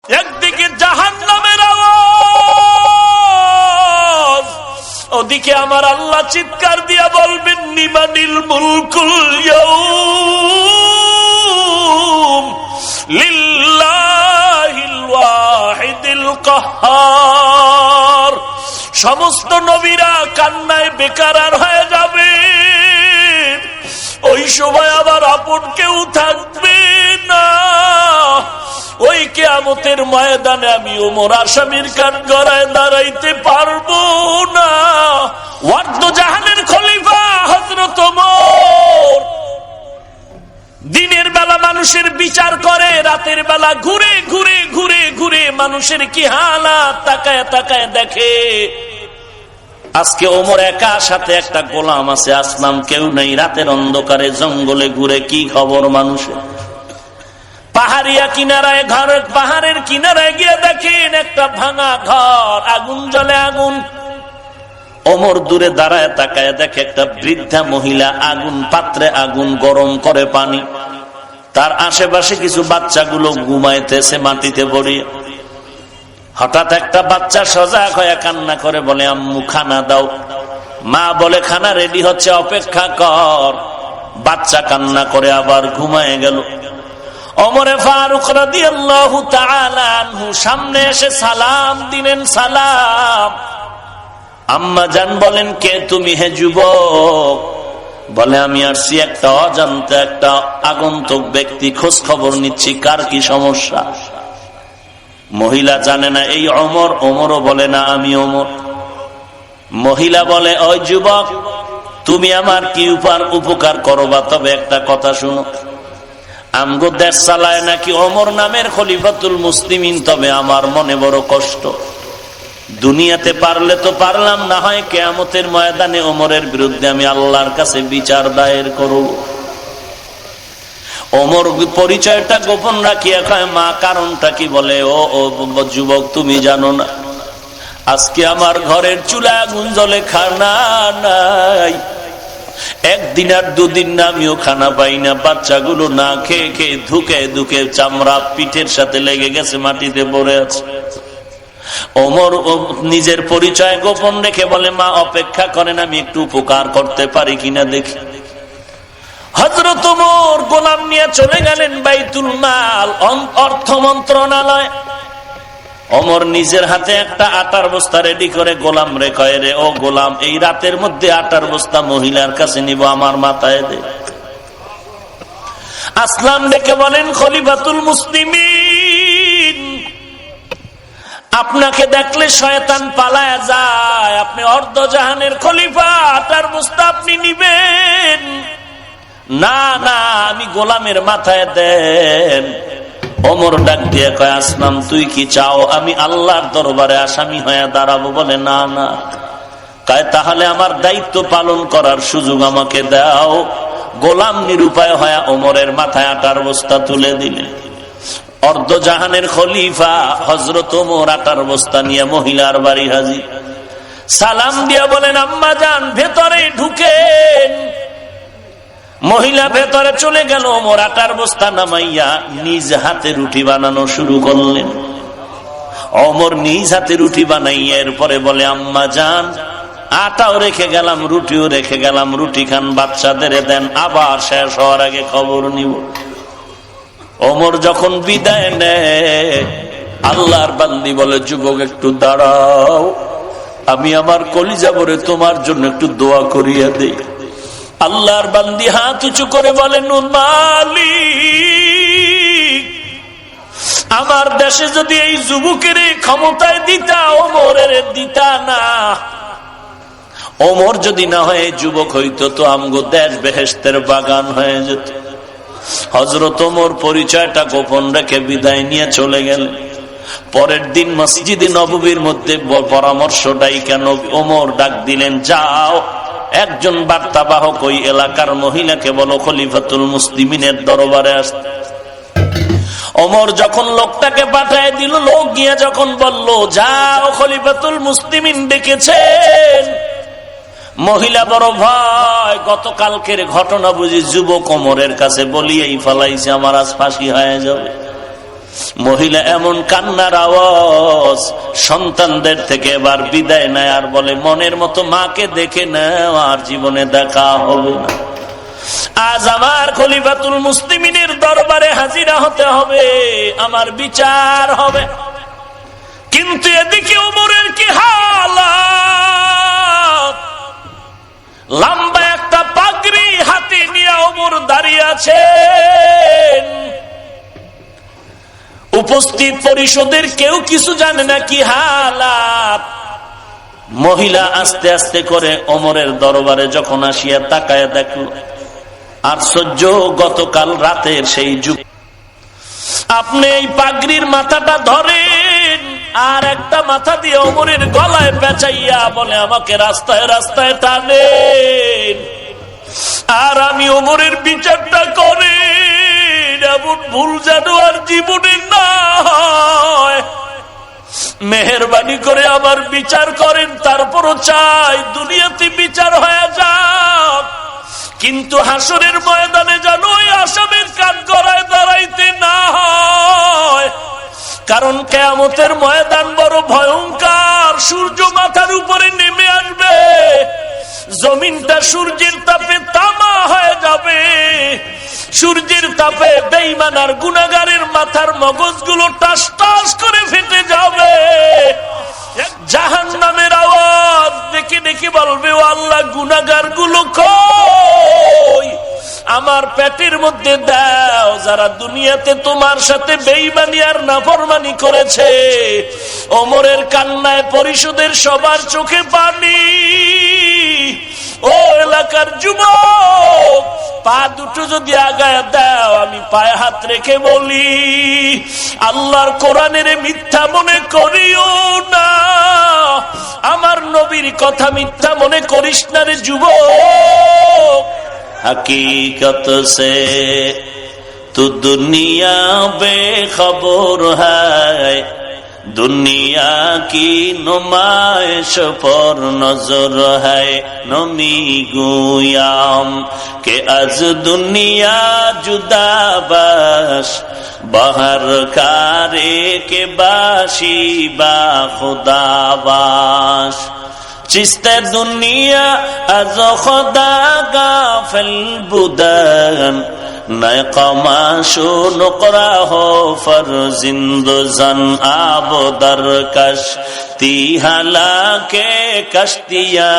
একদিকে জাহান্নামের আওয়াজ, ওদিকে আমার আল্লাহ চিৎকার দিয়া বলবেন লিমানিল মুলকুল ইয়াউম লিল্লাহিল ওয়াহিদিল কাহ্হার। সমস্ত নবীরা কান্নায় বেকারার হয়ে যাবে। ওই সময় আবার আপন কেউ থাকবে না। ওই কিয়ামতের ময়দানে আমি ওমর আসামির কাঠগড়ায় দাঁড়াইতে পারবো না। ওয়ার্দজাহানের খলিফা হযরত ওমর দিনের বেলা মানুষের বিচার করে, রাতের বেলা ঘুরে ঘুরে ঘুরে ঘুরে মানুষের কি হালাত তাকায় তাকায় দেখে। আজকে ওমর একা, সাথে একটা গোলাম আছে, আসলাম কেউ নেই। রাতের অন্ধকারে জঙ্গলে ঘুরে কি খবর মানুষের। পাহাড়িয়া কিনারায় ঘর, পাহাড়ের কিনারায় গিয়ে দেখেন একটা ভাঙা ঘর, আগুন জ্বলে আগুন। ওমর দূরে দাঁড়ায় তাকায় দেখে একটা বৃদ্ধা মহিলা আগুন পাত্রে আগুন গরম করে পানি। তার আশেপাশে কিছু বাচ্চাগুলো ঘুমাইতেছে মাটিতে পড়িয়ে। হঠাৎ একটা বাচ্চা সজাগ হয়ে কান্না করে বলে, আম্মু খানা দাও। মা বলে, খানা রেডি হচ্ছে, অপেক্ষা কর। বাচ্চা কান্না করে আবার ঘুমায় গেল। ওমরে ফারুক রাদিয়াল্লাহু তাআলা আনহু সামনে এসে সালাম দিলেন। সালাম। আম্মা জান বলেন, কে তুমি হে যুবক? বলে, আমি আসছি একটা অজান্তে একটা আগন্তুক ব্যক্তি, খোঁজ খবর নিচ্ছি কার কি সমস্যা। মহিলা জানে না এই ওমর। ওমরও বলে না আমি ওমর। মহিলা বলে, ওই যুবক, তুমি আমার কি উপকার করবা? তবে একটা কথা শুনো, আমগো দেশ চালায় নাকি ওমর নামের খলিফাতুল মুসলিমিন, তবে আমার মনে বড় কষ্ট। দুনিয়াতে পারলে তো পারলাম, না হয় কিয়ামতের ময়দানে ওমরের বিরুদ্ধে আমি আল্লাহর কাছে বিচার দায়ের করব। ওমর পরিচয়টা গোপন রাখিয়া কয়, মা কারণটা কি? বলে, ও যুবক, তুমি জানো না আজকে আমার ঘরের চুলায় আগুন জ্বলে, খানা নাই। একদিন আর দুদিন না আমিও খানা পাই না। বাচ্চাগুলো না খেয়ে খেয়ে ধুকে ধুকে চামড়া পিঠের সাথে লেগে গেছে, মাটিতে পড়ে আছে। ওমর নিজের পরিচয় গোপন রেখে বলে, মা অপেক্ষা করেন, আমি একটু উপকার করতে পারি কিনা দেখি। হযরত ওমর গোলাম নিয়ে চলে গেলেন বাইতুল মাল, অর্থ মন্ত্রণালয়। ওমর নিজের হাতে একটা আটার বস্তা রেডি করে গোলাম রে কয়, রে ও গোলাম, এই রাতের মধ্যে আটার বস্তা মহিলার কাছে নিব, আমার মাথায় দে। আসলাম ডেকে বলেন, খলিফাতুল মুসলিমিন, আপনাকে দেখলে শয়তান পালায়া যায়। আপনি অর্ধজাহানের খলিফা, আটার বস্তা আপনি নিবেন না? না, আমি গোলামের মাথায় দেন। ওমর ডাক দিয়ে কয়, আসলাম তুই কি চাও আমি আল্লাহর দরবারে আসামি হয়ে দাঁড়াবো? বলে, না না। কয়, তাহলে আমার দায়িত্ব পালন করার সুযোগ আমাকে দাও। গোলাম নিরুপায় হয়ে ওমরের মাথায় আটার বস্তা তুলে দিলেন। অর্ধজাহানের খলিফা হযরত ওমর আটার বস্তা নিয়ে মহিলার বাড়ি হাজির। সালাম দিয়া বলেন, আম্মা জান ভেতরে ঢুকেন। মহিলা ভেতরে চলে গেল। ওমর আটার বস্তা নামাইয়া নিজ হাতে রুটি বানানো শুরু করলেন। ওমর নিজ হাতে রুটি বানাইয়া এরপরে বলে, আম্মা জান আটাও রেখে গেলাম, রুটিও রেখে গেলাম, রুটি খান, বাচ্চাদের দেন, আবার শেষ হওয়ার আগে খবর নিব। ওমর যখন বিদায় নেয়, আল্লাহর বান্দি বলে, যুবক একটু দাঁড়াও, আমি আমার কলিজা ভরে তোমার জন্য একটু দোয়া করিয়া দেই। আল্লাহর বান্দি হাত উঁচু করে বলেন, মালিক, আমার দেশে যদি এই যুবকের ক্ষমতায় দিতা, ওমরের দিতা না। ওমর যদি না হয় যুবক হইতো তো আমগো দেশ বেহেশতের বাগান হয়ে যেত। হযরত ওমর পরিচয়টা গোপন রেখে বিদায় নিয়ে চলে গেলেন। পরের দিন মসজিদে নববীর মধ্যে পরামর্শ ডাইকা ওমর ডাক দিলেন, যাও একজন বার্তাবাহক ওই এলাকার মহিলাকে বলো খলিফাতুল মুসলিমিনের দরবারে আসতে। ওমর যখন লোকটাকে পাঠায় দিল, লোক গিয়ে যখন বলল, যাও খলিফাতুল মুসলিমিন ডেকেছেন। মহিলা বড় ভয়, গতকালকের ঘটনা বুঝি যুবক ওমরের কাছে বলিয়েই ফেলাইছে, আমার আজ ফাঁসি হয়ে যাবে। মহিলা এমন কান্নার আওয়াজ, সন্তানদের থেকে এবার বিদায় নেয় আর বলে, মনের মতো মাকে দেখে নাও, আর জীবনে দেখা হবে না। আজ আমার খলিফাতুল মুসলিমিনের দরবারে হাজিরা হতে হবে, আমার বিচার হবে। কিন্তু এদিকে ওমরের কি হালাত! লম্বা একটা পাগড়ি হাতে নিয়ে ওমর দাঁড়িয়ে আছেন। উপস্থিত পরিষদের কেউ কিছু জানে না কি হালাত। মহিলা আস্তে আস্তে করে ওমরের দরবারে যখন আসিয়া তাকায় দেখল, আশ্চর্য, গতকাল রাতের সেই যুগ। আপনি এই পাগড়ির মাথাটা ধরেন, আর একটা মাথা দিয়ে ওমরের গলায় পেঁচাইয়া বলে, আমাকে রাস্তায় রাস্তায় টানেন, আর আমি ওমরের বিচারটা করেন। এমন ভুল যেন আর জীবনে না হয়, মেহেরবানি করে আমার বিচার করেন। তারপরও চাই দুনিয়াতে বিচার হয়ে যাক, কিন্তু হাসরের ময়দানে যেন ওই আসামের কাঠগড়ায় দাঁড়াইতে না হয়। কারণ কিয়ামতের ময়দান বড় ভয়ঙ্কর, সূর্য মাথার উপরে নেমে আসবে, জমিনটা সূর্যের তাপে তামা হয়ে যাবে। সূর্যের তাপে বেঈমান আর গুনাহগারের মাথার মগজগুলো টাস টাস করে ফেটে যাবে। জাহান্নামের আওয়াজ দেখে দেখে বলবে, ও আল্লাহ, গুনাহগার গুলো কই? আমার পেটের মধ্যে দাও, যারা দুনিয়াতে তোমার সাথে বেঈমানি আর নাফরমানি করেছে। ওমরের কান্নায় পরিষদের সবার চোখে পানি। ও এলাকার যুবক, পা দুটো যদি আগায় দাও, আমি পায়ে হাত রেখে বলি, আল্লাহর কোরআনের মিথ্যা মনে করিও না, আমার নবীর কথা মিথ্যা মনে করিস না রে যুবক। हकीकत से तू दुनिया बेखबर है, दुनिया की नुमाइश पर नजर है। नमी गुयाम के अज दुनिया जुदा बाश, बहर कारे के बाशी बा खुदा बाश। चिस्ते दुनिया अज खुदा गाफिल बुदन, नए कमाशो नुकरा हो फरजिंद जन आब दरकश, ती हला के कश्तिया।